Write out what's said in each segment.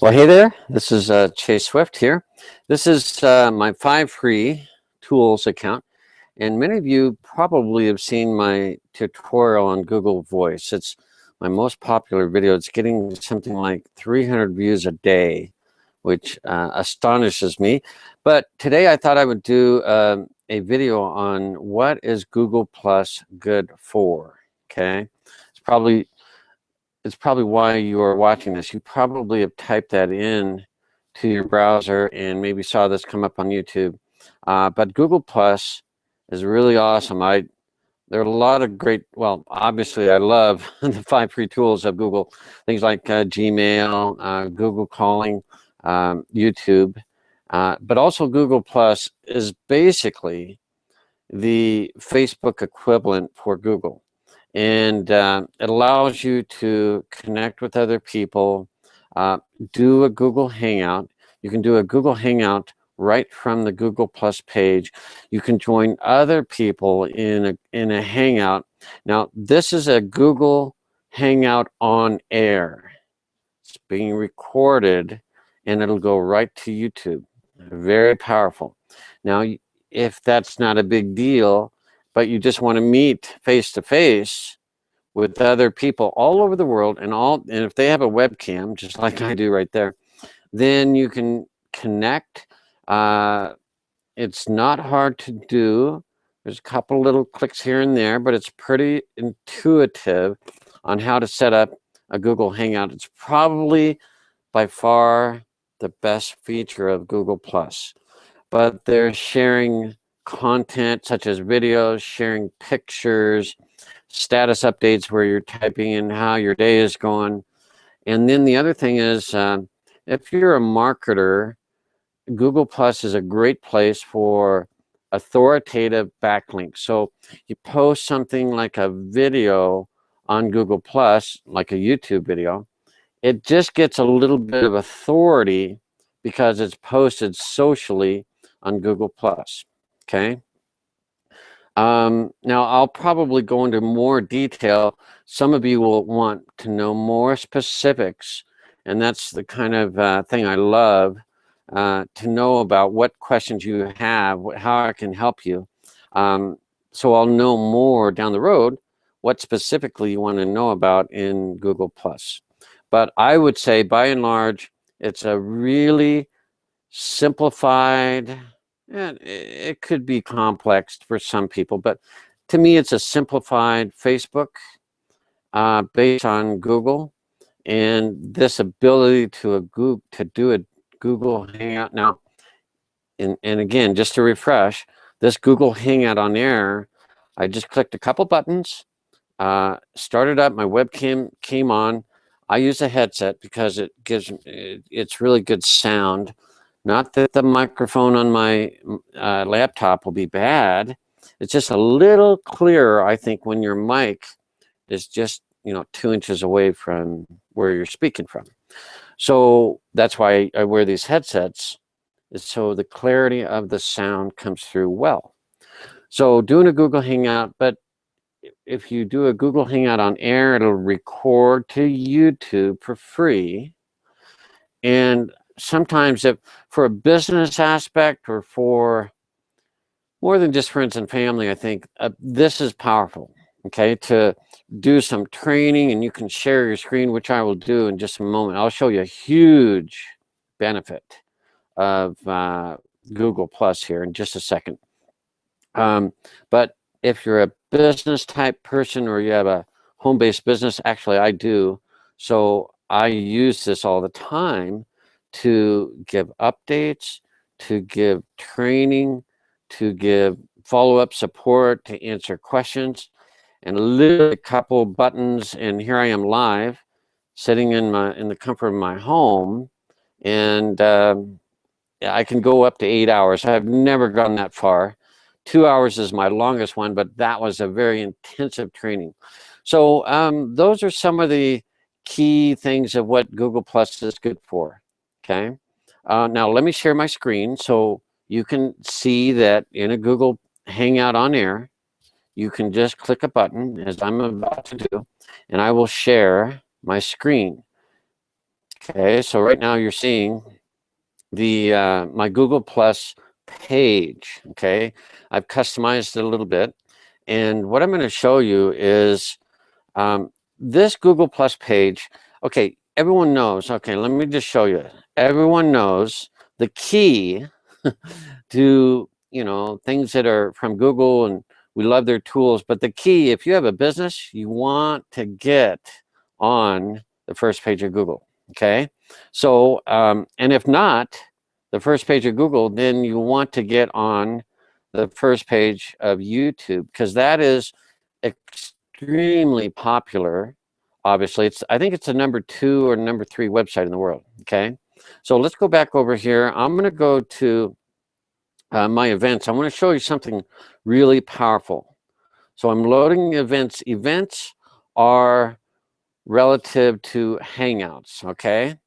Well, hey there. This is Chase Swift here. This is my 5 free tools account, and many of you probably have seen my tutorial on Google Voice. It's my most popular video. It's getting something like 300 views a day, which astonishes me. But today I thought I would do a video on what is Google Plus good for. Okay, it's probably why you are watching this. You probably have typed that in to your browser and maybe saw this come up on YouTube. But Google Plus is really awesome. There are a lot of great, well, obviously I love the 5 free tools of Google, things like Gmail, Google Calling, YouTube, but also Google Plus is basically the Facebook equivalent for Google. And it allows you to connect with other people, do a Google Hangout. You can do a Google Hangout right from the Google Plus page. You can join other people in a Hangout. Now, this is a Google Hangout on air. It's being recorded, and it'll go right to YouTube. Very powerful. Now, if that's not a big deal, but you just want to meet face to face with other people all over the world, and if they have a webcam, just like I do right there, then you can connect. It's not hard to do. There's a couple little clicks here and there, but it's pretty intuitive on how to set up a Google Hangout. It's probably by far the best feature of Google Plus. But they're sharing content such as videos, sharing pictures, status updates where you're typing in how your day is going. And then the other thing is, if you're a marketer, Google Plus is a great place for authoritative backlinks. So you post something like a video on Google Plus, like a YouTube video, it just gets a little bit of authority because it's posted socially on Google Plus. Okay. Now I'll probably go into more detail. Some of you will want to know more specifics, and that's the kind of thing I love, to know about what questions you have, how I can help you. So I'll know more down the road what specifically you want to know about in Google Plus. But I would say, by and large, it's a really simplified, and it could be complex for some people, but to me, it's a simplified Facebook based on Google, and this ability to do a Google Hangout. Now, and again, just to refresh, this Google Hangout on air, I just clicked a couple buttons, started up, my webcam came on. I use a headset because it's really good sound. Not that the microphone on my laptop will be bad. It's just a little clearer, I think, when your mic is just 2 inches away from where you're speaking from. So that's why I wear these headsets, is so the clarity of the sound comes through well. So doing a Google Hangout, but if you do a Google Hangout on air, it'll record to YouTube for free. And sometimes, if for a business aspect or for more than just friends and family, I think this is powerful. Okay, to do some training, and you can share your screen, which I will do in just a moment. I'll show you a huge benefit of Google Plus here in just a second. But if you're a business type person or you have a home-based business, actually I do, so I use this all the time to give updates, to give training, to give follow-up support, to answer questions, and literally a couple buttons, and here I am live, sitting in the comfort of my home, and I can go up to 8 hours. I've never gone that far. 2 hours is my longest one, but that was a very intensive training. So those are some of the key things of what Google Plus is good for. Okay. Now let me share my screen so you can see that in a Google Hangout on air, you can just click a button, as I'm about to do, and I will share my screen. Okay, so right now you're seeing the my Google Plus page. Okay, I've customized it a little bit, and what I'm going to show you is this Google Plus page. Okay, everyone knows. Okay, let me just show you. Everyone knows the key to, you know, things that are from Google, and we love their tools. But the key, if you have a business, you want to get on the first page of Google. Okay, so and if not the first page of Google, then you want to get on the first page of YouTube, because that is extremely popular. Obviously, I think it's the #2 or #3 website in the world. Okay, so let's go back over here. I'm going to go to my events. I want to show you something really powerful. So I'm loading events. Events are relative to Hangouts, okay?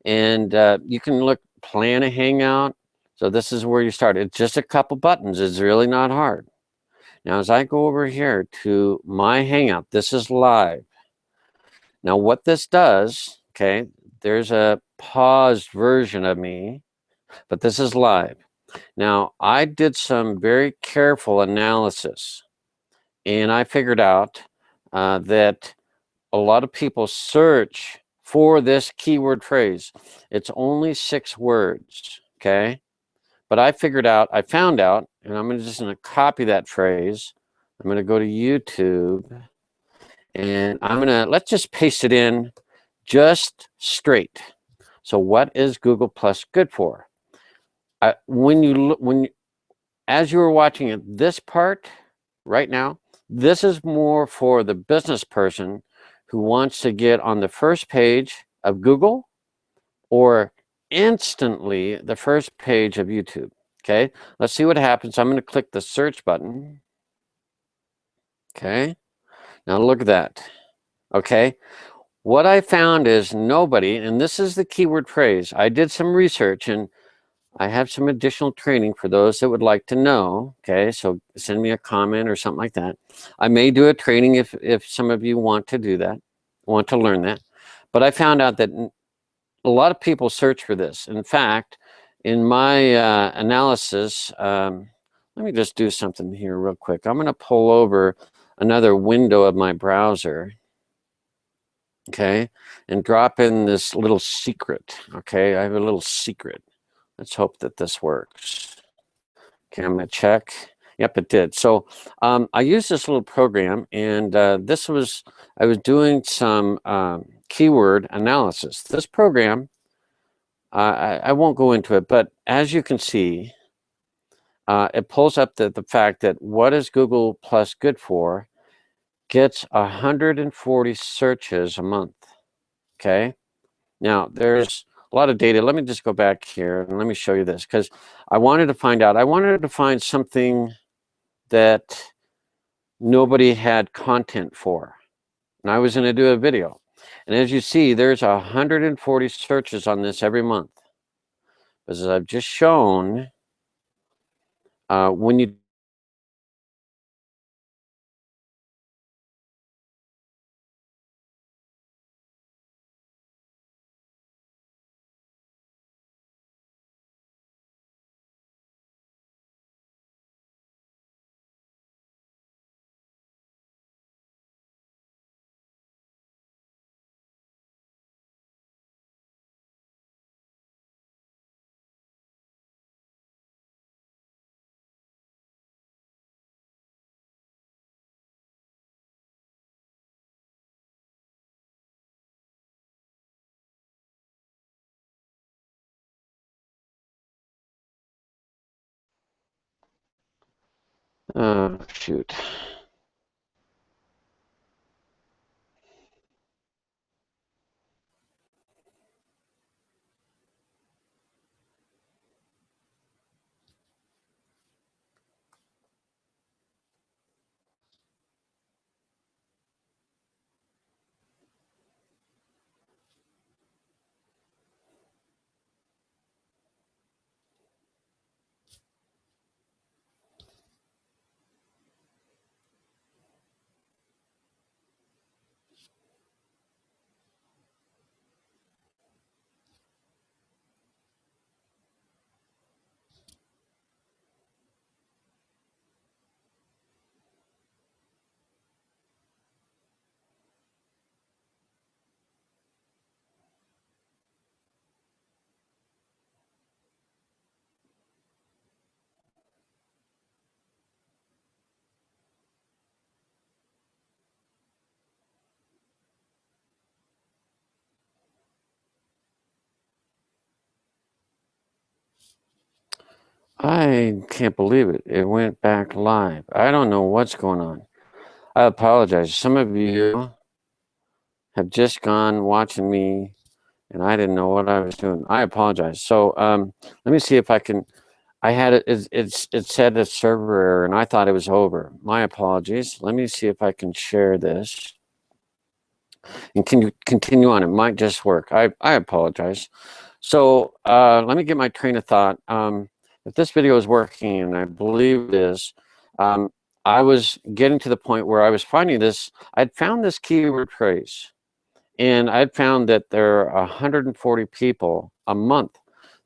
And you can plan a Hangout. So this is where you start. It's just a couple buttons. It's really not hard. Now, as I go over here to my Hangout, this is live. Now, what this does, okay, there's a paused version of me, but this is live. Now, I did some very careful analysis, and I figured out that a lot of people search for this keyword phrase. It's only 6 words, okay? But I found out, and I'm just going to copy that phrase. I'm going to go to YouTube, and let's just paste it in just straight. So what is Google Plus good for? As you were watching it, this part right now, this is more for the business person who wants to get on the first page of Google or instantly the first page of YouTube. Okay, let's see what happens. I'm going to click the search button. Okay, now look at that. Okay, what I found is nobody, and this is the keyword phrase. I did some research, and I have some additional training for those that would like to know. Okay, so send me a comment or something like that. I may do a training if some of you want to do that, want to learn that. But I found out that a lot of people search for this. In fact, in my analysis, let me just do something here real quick. I'm going to pull over another window of my browser, okay, and drop in this little secret. Okay, I have a little secret. Let's hope that this works. Okay, I'm going to check. Yep, it did. So I used this little program, and I was doing some keyword analysis. This program, I won't go into it, but as you can see, it pulls up the fact that what is Google Plus good for gets 140 searches a month. Okay. Now, there's a lot of data. Let me just go back here and let me show you this, because I wanted to find something that nobody had content for. And I was going to do a video. And as you see, there's 140 searches on this every month. As I've just shown, when you shoot. I can't believe it. It went back live. I don't know what's going on. I apologize. Some of you have just gone watching me and I didn't know what I was doing. I apologize. So let me see if I can. I had it. It said a server error, and I thought it was over. My apologies. Let me see if I can share this, and can you continue on? It might just work. I apologize. So let me get my train of thought. If this video is working, and I believe it is, I was getting to the point where I was finding this. I'd found this keyword phrase. And I'd found that there are 140 people a month.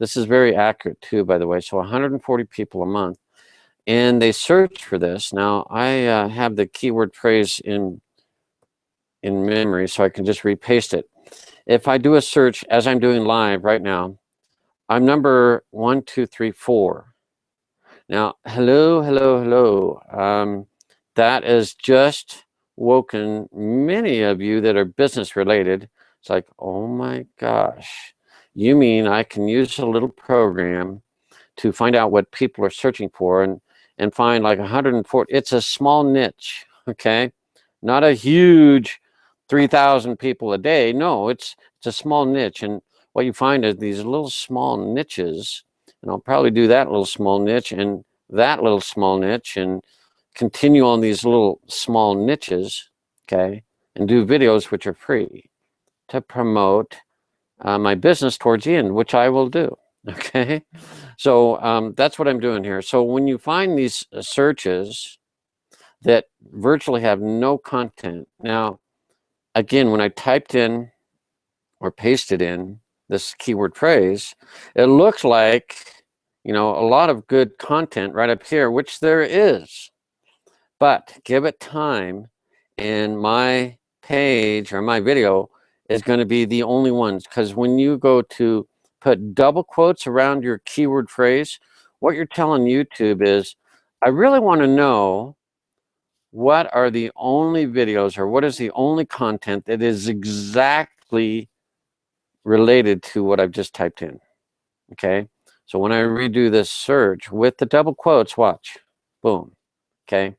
This is very accurate too, by the way. So 140 people a month. And they search for this. Now I have the keyword phrase in memory, so I can just repaste it. If I do a search as I'm doing live right now, I'm number 1, 2, 3, 4. Now, hello, hello, hello. That is just woken many of you that are business related. It's like, oh my gosh, you mean I can use a little program to find out what people are searching for and find like 140. It's a small niche, okay? Not a huge 3,000 people a day. No, it's a small niche. And what you find is these little small niches, and I'll probably do that little small niche and that little small niche and continue on these little small niches, okay, and do videos which are free to promote my business towards the end, which I will do, okay? So that's what I'm doing here. So when you find these searches that virtually have no content, now, again, when I typed in or pasted in this keyword phrase, it looks like, you know, a lot of good content right up here, which there is. But give it time, and my page or my video is going to be the only ones. Because when you go to put double quotes around your keyword phrase, what you're telling YouTube is, I really want to know what are the only videos or what is the only content that is exactly related to what I've just typed in. Okay. So when I redo this search with the double quotes, watch, boom. Okay.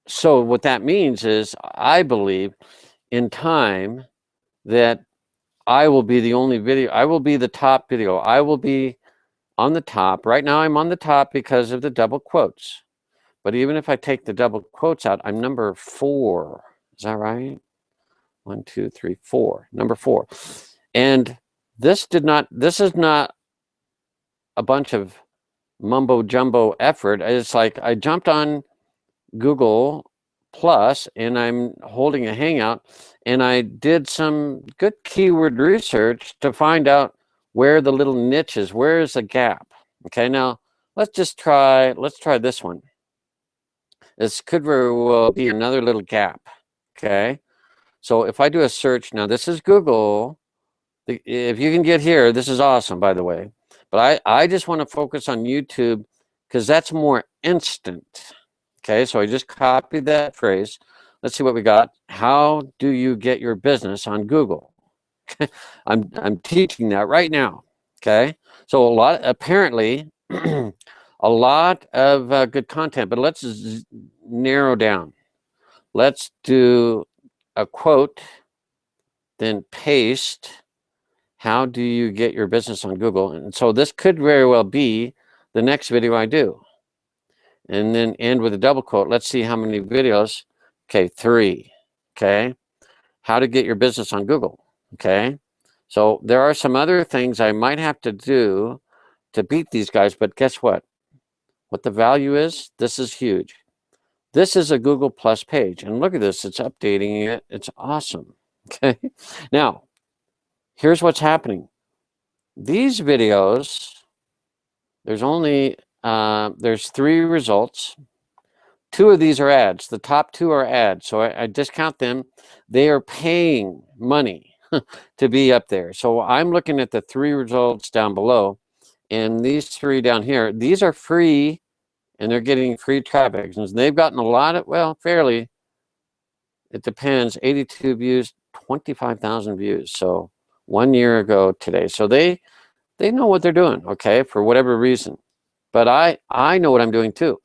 So what that means is I believe in time that I will be the only video. I will be the top video. I will be on the top. Right now I'm on the top because of the double quotes. But even if I take the double quotes out, I'm number 4. Is that right? 1, 2, 3, 4. Number 4. And this is not a bunch of mumbo jumbo effort. It's like I jumped on Google Plus and I'm holding a hangout and I did some good keyword research to find out where the little niche is, where is the gap. Okay, now let's try this one. This could very well be another little gap. Okay, so if I do a search, now this is Google. If you can get here, this is awesome, by the way. But I just want to focus on YouTube because that's more instant. Okay, so I just copied that phrase. Let's see what we got. How do you get your business on Google? I'm teaching that right now. Okay, so apparently a lot of good content, but let's narrow down. Let's do a quote, then paste. How do you get your business on Google? And so this could very well be the next video I do. And then end with a double quote. Let's see how many videos. Okay, 3. Okay, how to get your business on Google. Okay, so there are some other things I might have to do to beat these guys, but guess what? What the value is? This is huge. This is a Google Plus page, and look at this. It's updating it. It's awesome. Okay, now here's what's happening. These videos, there's 3 results. 2 of these are ads. The top 2 are ads. So I discount them. They are paying money to be up there. So I'm looking at the 3 results down below. And these 3 down here, these are free and they're getting free traffic. And they've gotten a lot of, well, fairly, it depends, 82 views, 25,000 views. So 1 year ago today. So they know what they're doing, okay, for whatever reason. but I know what I'm doing too.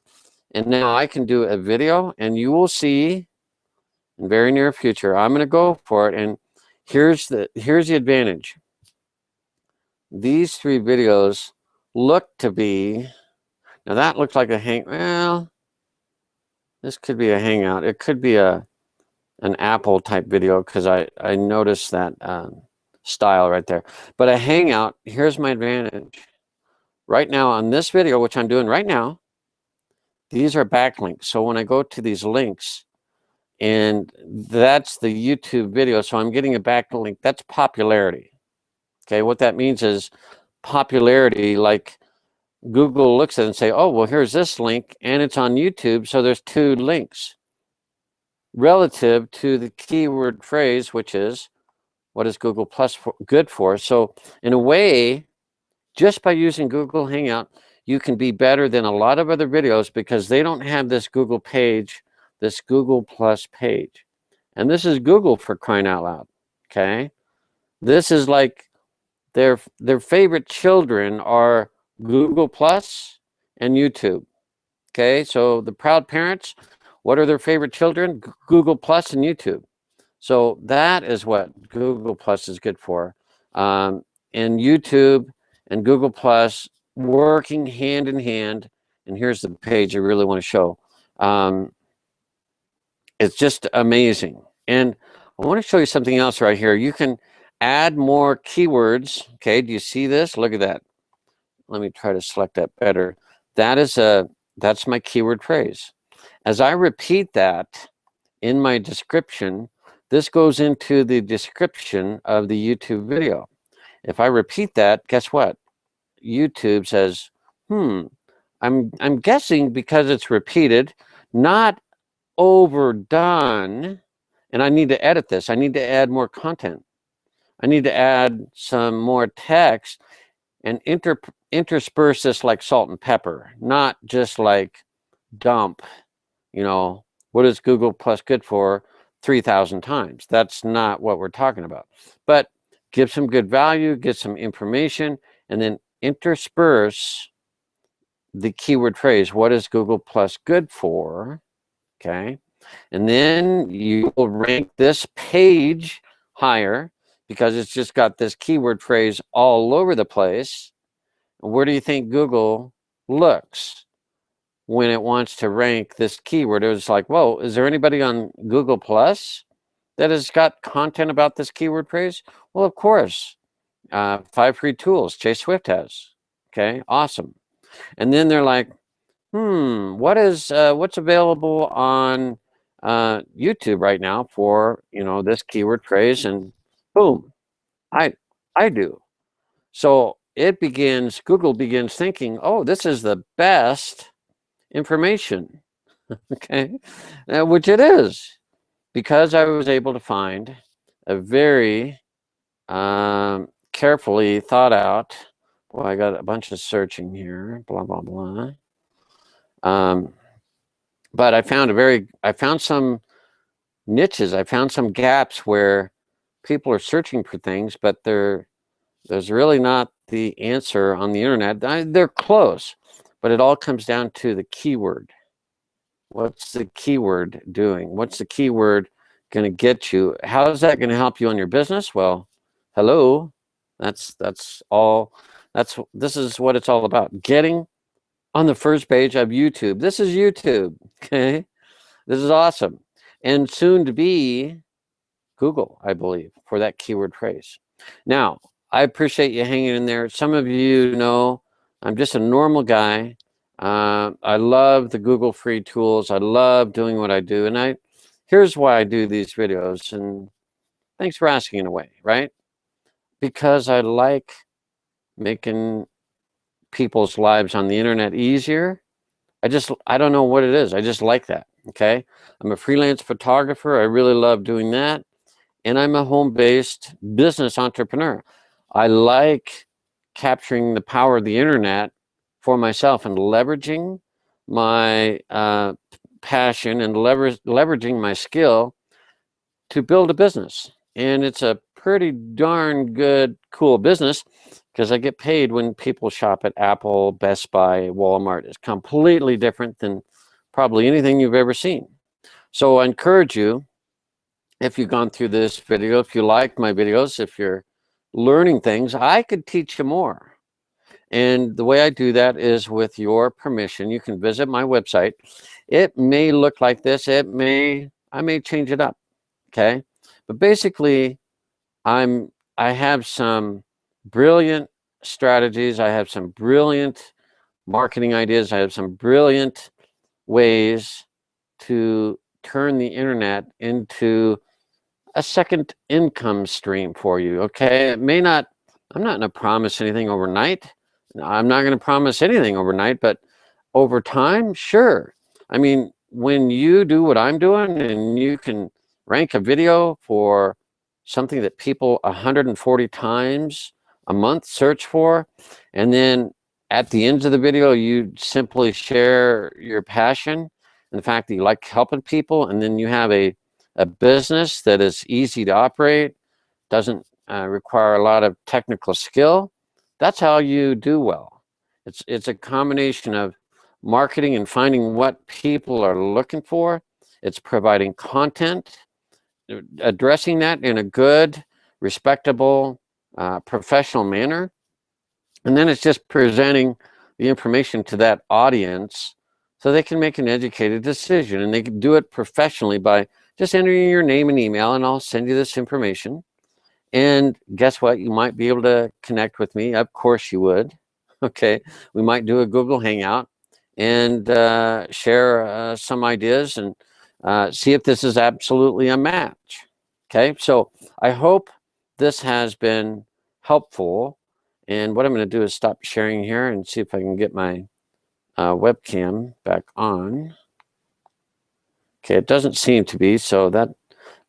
And now I can do a video, and you will see in very near future, I'm going to go for it. And here's the advantage. These 3 videos look to be, now that looks like a well, this could be a hangout. It could be an Apple type video, because I noticed that style right there. But a hangout, here's my advantage. Right now on this video, which I'm doing right now, these are backlinks. So when I go to these links, and that's the YouTube video, so I'm getting a backlink. That's popularity. Okay, what that means is popularity, like Google looks at it and say, oh, well, here's this link, and it's on YouTube, so there's 2 links relative to the keyword phrase, which is, what is Google Plus good for? So in a way, just by using Google Hangout, you can be better than a lot of other videos, because they don't have this Google page, this Google Plus page. And this is Google, for crying out loud, okay? This is like their favorite children are Google Plus and YouTube, okay? So the proud parents, what are their favorite children? Google Plus and YouTube. So that is what Google Plus is good for. And YouTube and Google Plus working hand in hand. And here's the page I really want to show. It's just amazing. And I want to show you something else right here. You can add more keywords. Okay, do you see this? Look at that. Let me try to select that better. That's my keyword phrase. As I repeat that in my description, this goes into the description of the YouTube video. If I repeat that, guess what? YouTube says, I'm guessing because it's repeated, not overdone, and I need to edit this. I need to add more content. I need to add some more text and intersperse this like salt and pepper, not just like dump, what is Google Plus good for 3,000 times. That's not what we're talking about. But give some good value, get some information, and then intersperse the keyword phrase, what is Google Plus good for? Okay. And then you will rank this page higher, because it's just got this keyword phrase all over the place. And where do you think Google looks when it wants to rank this keyword? It was like, whoa, is there anybody on Google Plus that has got content about this keyword phrase? Well, of course. 5 free tools Chase Swift has. Okay, awesome. And then they're like, what's available on YouTube right now for this keyword phrase? And boom, I do. So Google begins thinking, oh, this is the best information. Okay, which it is, because I was able to find a very carefully thought out. Well, I got a bunch of searching here, blah, blah, blah. But I found some niches. I found some gaps where people are searching for things, but there's really not the answer on the internet. They're close, but it all comes down to the keyword. What's the keyword doing? What's the keyword going to get you? How is that going to help you on your business? Well, hello. This is what it's all about. Getting on the first page of YouTube. This is YouTube. Okay. This is awesome. And soon to be Google, I believe, for that keyword phrase. Now, I appreciate you hanging in there. Some of you know I'm just a normal guy. I love the Google free tools. I love doing what I do. And here's why I do these videos. And thanks for asking in a way, right? Because I like making people's lives on the internet easier. I don't know what it is. I just like that. Okay. I'm a freelance photographer. I really love doing that. And I'm a home-based business entrepreneur. I like capturing the power of the internet for myself and leveraging my passion and leveraging my skill to build a business. And it's a pretty darn good, cool business. because I get paid when people shop at Apple, Best Buy, Walmart. It's completely different than probably anything you've ever seen. So I encourage you, if you've gone through this video, if you like my videos, if you're learning things, I could teach you more. And the way I do that is with your permission. You can visit my website. It may look like this. I may change it up. Okay. But basically, I have some brilliant strategies. I have some brilliant marketing ideas. I have some brilliant ways to turn the internet into a second income stream for you. Okay. It may not, I'm not going to promise anything overnight. I'm not going to promise anything overnight, but over time, sure. I mean, when you do what I'm doing and you can rank a video for something that people 140 times a month search for, and then at the end of the video, you simply share your passion and the fact that you like helping people, and then you have a business that is easy to operate, doesn't require a lot of technical skill, that's how you do well. It's a combination of marketing and finding what people are looking for. It's providing content, addressing that in a good, respectable, professional manner. And then it's just presenting the information to that audience so they can make an educated decision. And they can do it professionally by just entering your name and email, and I'll send you this information. And guess what? You might be able to connect with me. Of course you would. Okay. We might do a Google Hangout and share some ideas and see if this is absolutely a match. Okay. So I hope this has been helpful. And what I'm going to do is stop sharing here and see if I can get my webcam back on. Okay. It doesn't seem to be, so that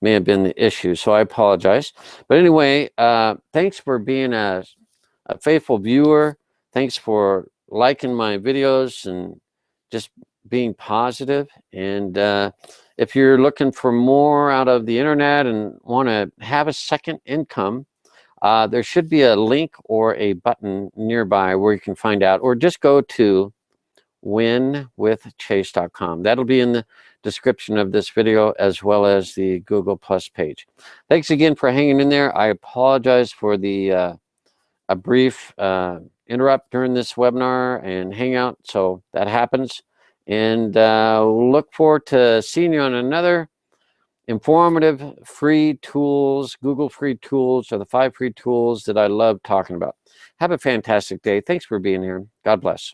may have been the issue, so I apologize. But anyway, thanks for being a faithful viewer. Thanks for liking my videos and just being positive. And if you're looking for more out of the internet and want to have a second income, there should be a link or a button nearby where you can find out, or just go to winwithchase.com. That'll be in the description of this video, as well as the Google Plus page. Thanks again for hanging in there. I apologize for the a brief interrupt during this webinar and hangout, so that happens. And we'll look forward to seeing you on another informative free tools, Google free tools, or the 5 free tools that I love talking about. Have a fantastic day. Thanks for being here. God bless.